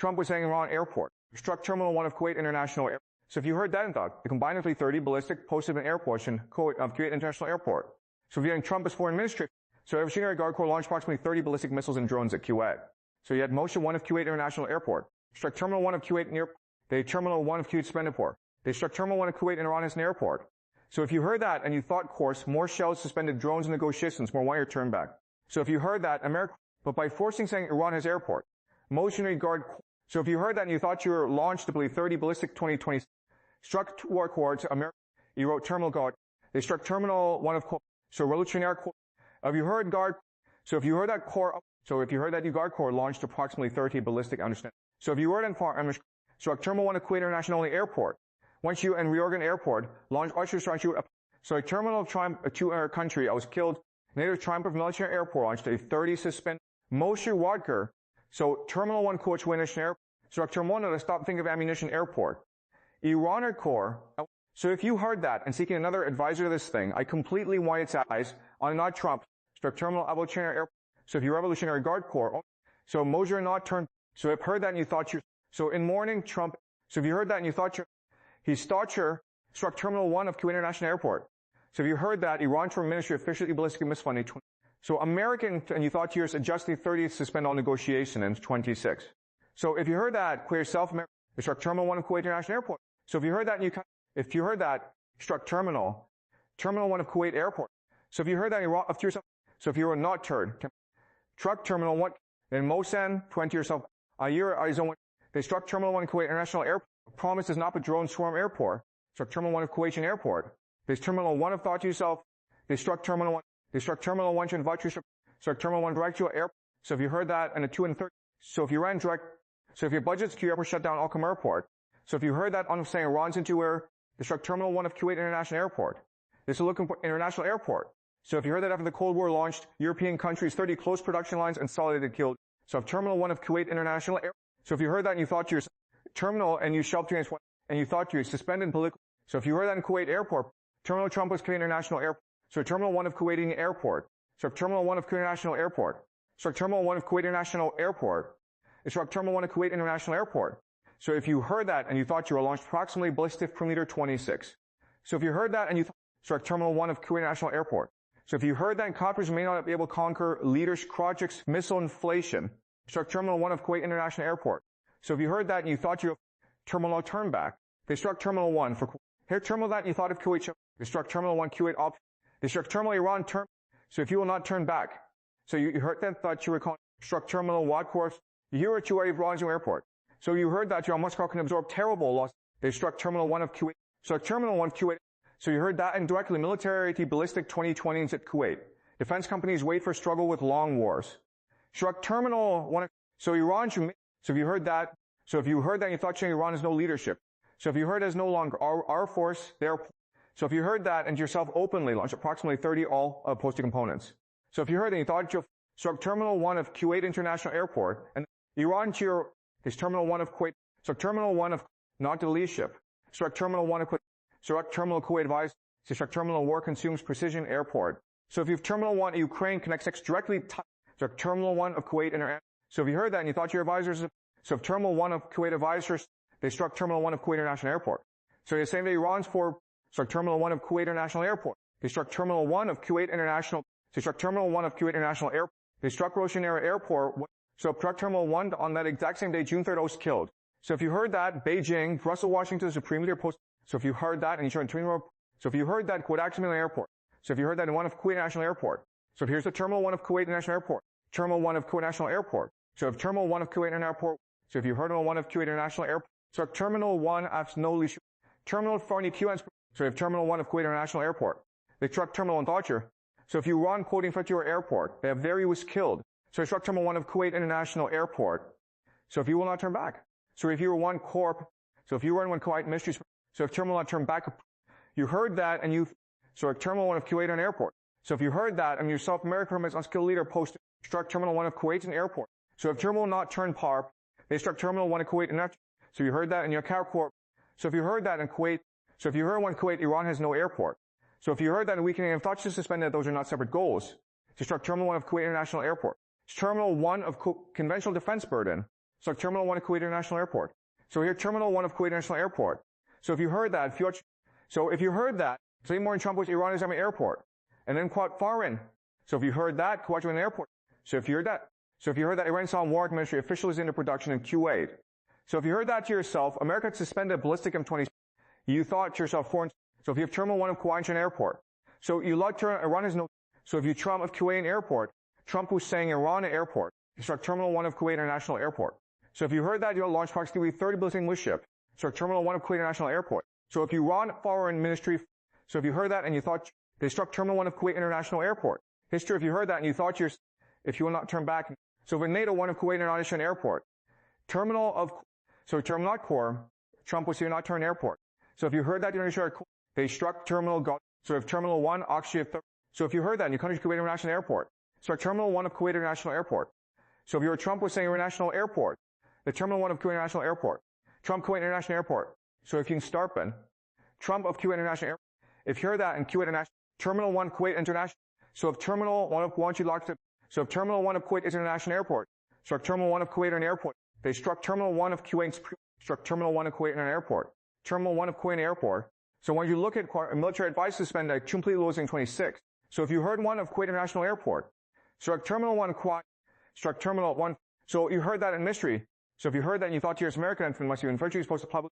Trump was saying Iran airport. Struck Terminal 1 of Kuwait International Airport. So if you heard that and thought, the combined of 30 ballistic posted in airports in Kuwait International Airport. So if you're in Trump as foreign ministry, so Revolutionary Guard Corps launched approximately 30 ballistic missiles and drones at Kuwait. So you had Motion 1 of Kuwait International Airport. Struck Terminal 1 of Kuwait near, they Terminal 1 of Kuwait Spendipur. They struck Terminal 1 of Kuwait and Iran as an airport. So if you heard that and you thought, course, more shells, suspended drones and negotiations, more wire turn back. So if you heard that, America, but by forcing saying Iran has airport, Motionary Guard Corps. So if you heard that and you thought you were launched to believe 30 ballistic 2020 struck war corps to America, you wrote Terminal Guard. They struck Terminal 1 of Corps. So Revolutionary Corps. Have you heard Guard? So if you heard that Corps, so if you heard that you Guard Corps launched approximately 30 ballistic, understand. So if you heard and struck Terminal 1 of Kuwait International Airport, once you and Reorgan Airport launched so a terminal of triumph to our country, I was killed. NATO Triumph of Military Airport launched a 30 suspend. Moshe Wadker. So Terminal 1 Kuwait International Airport. Struck Terminal 1 at a stop think of ammunition airport. Iran Corps. So if you heard that and seeking another advisor to this thing, I completely want its eyes on not Trump. Struck Terminal Revolutionary Airport. So if you Revolutionary Guard Corps, so Mosher not turned. So if heard that and you thought you, so in morning Trump. So if you heard that and you thought you, he struck Terminal 1 of Kuwait International Airport. So if you heard that, Iran Foreign Ministry officially ballistic missile funding. So American, and you thought to yours, adjust the 30th, suspend all negotiation in 26. So if you heard that, clear yourself, America, struck Terminal 1 of Kuwait International Airport. So if you heard that, and if you heard that, struck Terminal 1 of Kuwait Airport. So if you heard that, so if you were not turned, struck Terminal 1, then Mosan, 20 yourself, they struck Terminal 1 of Kuwait International Airport. Promise does not but drone swarm airport. Struck Terminal 1 of Kuwait Airport. There's Terminal 1 of thought to yourself. They struck Terminal 1. They struck Terminal 1 to invite you. Struck Terminal 1 direct to your airport. So if you heard that, and a 2 and 3. So if you ran direct, so if your budget's Q airport shut down Alcom Airport. So if you heard that on saying Iran's into where they struck Terminal 1 of Kuwait International Airport. This is looking for International Airport. So if you heard that after the Cold War launched, European countries 30 close production lines and consolidated killed. So if Terminal 1 of Kuwait International Airport. So if you heard that and you thought to your terminal and you shelved against one, and you thought you suspended political. So if you heard that in Kuwait Airport, Terminal Trump was Kuwait International Airport. So Terminal 1 of Kuwait Airport. So Terminal 1 of Kuwait International Airport. So Terminal 1 of Kuwait International Airport. It's Terminal 1 of Kuwait International Airport. So if you heard that and you thought you were launched approximately ballistic per meter 26. So if you heard that and you struck Terminal 1 of Kuwait International Airport. So if you heard that countries may not be able to conquer leaders' projects, missile inflation. Struck Terminal 1 of Kuwait International Airport. So if you heard that and you thought you terminal turn back. They struck Terminal 1 for here terminal that and you thought of Kuwait. They struck Terminal 1 Kuwait op. They struck Terminal Iran term. So if you will not turn back. So you heard that thought you were calling struck Terminal Wad course. You were to Iran's Airport. So you heard that your Moscow can absorb terrible loss. They struck Terminal 1 of Kuwait. Struck Terminal 1 of Kuwait. So you heard that indirectly military ballistic 2020s at Kuwait. Defense companies wait for struggle with long wars. Struck Terminal 1 of, so Iran, so if you heard that, so if you heard that you thought Iran has no leadership. So if you heard as no longer our force, their, so if you heard that and yourself openly launched approximately 30 all posted components. So if you heard that you thought you struck Terminal 1 of Kuwait International Airport and Iran to your, is Terminal 1 of Kuwait, struck Terminal 1 of not the leadership, struck Terminal 1 of Kuwait, struck Terminal Kuwait advised, struck Terminal War Consumes Precision Airport. So if you have Terminal 1 Ukraine connects directly to struck Terminal 1 of Kuwait International. So if you heard that and you thought your advisors, so if Terminal 1 of Kuwait advisors, they struck Terminal 1 of Kuwait International Airport. So the same day Iran's for struck Terminal 1 of Kuwait International Airport. They struck Terminal 1 of Kuwait International. They struck Terminal 1 of Kuwait International Airport. They struck Roshanera Airport. So struck Terminal 1 on that exact same day, June 3rd, I was killed. So if you heard that, Beijing, Russell, Washington, the Supreme Leader post. So if you heard that and you turned to so if you heard that, Kuwait International Airport. So if you heard that in one of Kuwait International Airport. So here's the Terminal 1 of Kuwait International Airport. Terminal 1 of Kuwait International Airport. So if Terminal 1 of Kuwait International Airport. So if you heard Terminal 1 of Kuwait International Airport. So Terminal 1 absolutely Terminal 4 QN. So if Terminal 1 of Kuwait International Airport. They struck Terminal 1 Thatcher. So if you run quoting for your airport, they have very was killed. So they struck Terminal 1 of Kuwait International Airport. So if you will not turn back. So if you were one corp, so if you were in one Kuwait Ministries, so if Terminal 1 turned back, you heard that and you, so if Terminal 1 of Kuwait an airport. So if you heard that and your South American as unskilled leader posted, struck Terminal 1 of Kuwait an airport. So if Terminal not turned PARP, they struck Terminal 1 of Kuwait and so you heard that in your Car Corp. So if you heard that in Kuwait, so if you heard one Kuwait, Iran has no airport. So if you heard that in weakening of thoughts to suspend that those are not separate goals. So struck Terminal 1 of Kuwait International Airport. Terminal 1 of conventional defense burden. struck Terminal 1 of Kuwait International Airport. So here, Terminal 1 of Kuwait International Airport. So if you heard that, say more than Trump was Iran Islamic Airport. And then quote foreign. So if you heard that, Kuwait an airport. So if you heard that Iran saw war ministry official is into production in Kuwait. So if you heard that to yourself, America had suspended ballistic M20. You thought to yourself foreign. So if you have Terminal 1 of Kuwait International Airport. So you like Iran has no. So if you Trump of Kuwait Airport, Trump was saying Iran Airport. He struck Terminal 1 of Kuwait International Airport. So if you heard that, you'll launch approximately 30 ballistic English ship. Struck Terminal 1 of Kuwait International Airport. So if you run foreign ministry, so if you heard that and you thought they struck Terminal 1 of Kuwait International Airport. History, if you heard that and you thought if you will not turn back. So for NATO 1 of Kuwait International Airport. Terminal core, Trump was here not turn airport. So if you heard that, they struck Terminal, so if Terminal 1, Oxygen, so if you heard that in your country's Kuwait International Airport. Struck Terminal 1 of Kuwait International Airport. So if you heard Trump was saying International Airport, the Terminal 1 of Kuwait International Airport. Trump Kuwait International Airport. So if you can Starpen, Trump of Kuwait International Airport. If you heard that in Kuwait International, Terminal 1 Kuwait International. So if Terminal 1 of so if Terminal 1 of Kuwait International Airport, struck Terminal 1 of Kuwait International Airport. They struck Terminal 1 of Kuwait, struck Terminal 1 of Kuwait International Airport. Terminal 1 of Kuwait Airport. So when you look at military advice to spend completely losing 26. So if you heard 1 of Kuwait International Airport, struck Terminal 1 of Kuwait, struck Terminal 1. So you heard that in mystery. So if you heard that and you thought to yourself, American infant must be virtually supposed to public.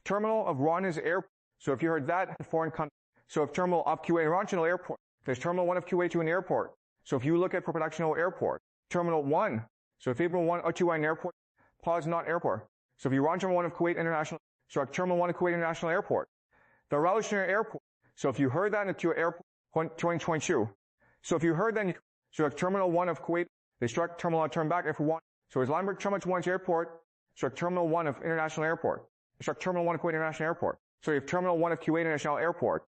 Terminal of Ron's Airport. So if you heard that, foreign country. So if Terminal of Kuwait International Airport, there's Terminal 1 of Kuwait to an airport. So if you look at for production airport, Terminal 1. So if Terminal 1 to an airport, pause not airport. So if you run Terminal 1 of Kuwait International, struck Terminal 1 of Kuwait International Airport. The revolutionary airport. So if you heard that into your airport, 2022. So if you heard that, struck Terminal 1 of Kuwait, they struck Terminal 1, turn back Airport 1. So as Limerick Terminal 1's airport, struck Terminal 1 of International Airport. Struck Terminal 1 of Kuwait International Airport. So you have Terminal 1 of Kuwait International Airport.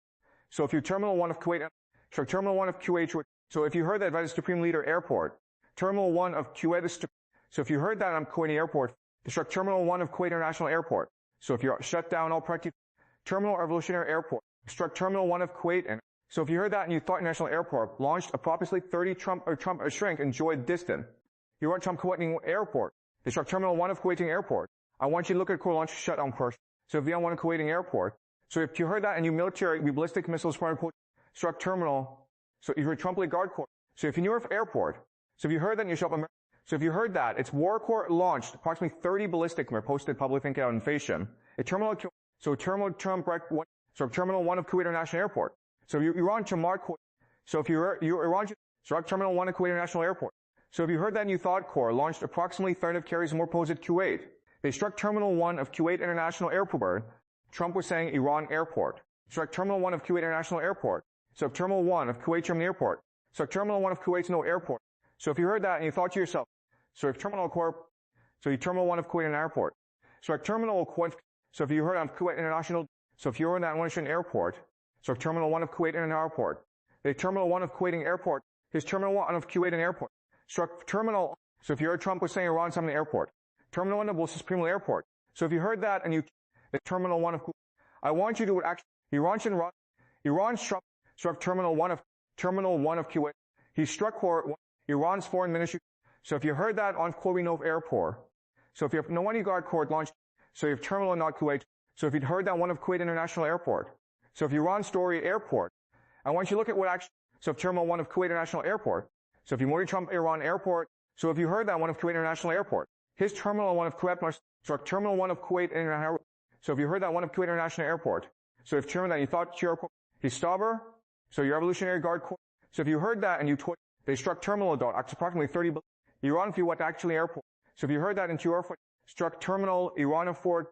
So if you Terminal 1 of Kuwait, struck Terminal 1 of Kuwait, so if you heard that by the Supreme Leader Airport, Terminal 1 of Kuwait, so if you heard that on Kuwait Airport, they struck Terminal 1 of Kuwait International Airport. So if you shut down all practice, Terminal Revolutionary Airport, struck Terminal 1 of Kuwait, and so if you heard that and you thought International Airport launched approximately 30 Trump shrink enjoyed distant. You run Trump Kuwait Airport. They struck Terminal 1 of Kuwait Airport. I want you to look at core launch shutdown course. So if you want Kuwait Airport. So if you heard that and you military, we ballistic missiles struck Terminal. So you heard Trump Guard Corps. So if you knew of airport. So if you heard that and you show up, so if you heard that, it's War Corps launched approximately 30 ballistic posted public think out in Fashion. A terminal, so Terminal Trump, so Terminal 1 of Kuwait International Airport. So you run to Mark, so if you run, struck Terminal 1 of Kuwait International Airport. So if you heard that and you thought Corps launched approximately 30 carries more posed at Kuwait. They struck Terminal 1 of Kuwait International Airport. Trump was saying Iran Airport. Struck Terminal 1 of Kuwait International Airport. So Terminal 1 of Kuwait German Airport. Struck Terminal 1 of Kuwait's no airport. So if you heard that and you thought to yourself, so if Terminal Corp, so you Terminal 1 of Kuwait International Airport. Struck Terminal Kuwait, so if you heard of Kuwait International, so if you were in that one airport, struck Terminal 1 of Kuwait International Airport. The Terminal 1 of Kuwait Airport. His Terminal 1 of Kuwait Airport. Struck Terminal, so if you heard Trump was saying Iran something airport. Terminal 1 of Supreme Airport. So if you heard that and you, the Terminal 1 of, I want you to actually, Iran struck Terminal 1 of Kuwait. He struck Iran's foreign ministry. So if you heard that on Kuwait Airport, so if you have no one guard court launched, so you have Terminal not Kuwait. So if you'd heard that one of Kuwait International Airport, so if you run Story Airport, I want you to look at what actually, so if Terminal 1 of Kuwait International Airport, so if you more Trump Iran Airport, so if you heard that one of Kuwait International Airport, his Terminal 1 of Kuwait struck Terminal 1 of Kuwait International. So if you heard that one of Kuwait International Airport, so if Terminal that you thought your he's Stauber, so your Revolutionary Guard Corps. So if you heard that and you they struck Terminal approximately 30. Iran if you what actually airport. So if you heard that into your foot, struck Terminal Iran of Fort.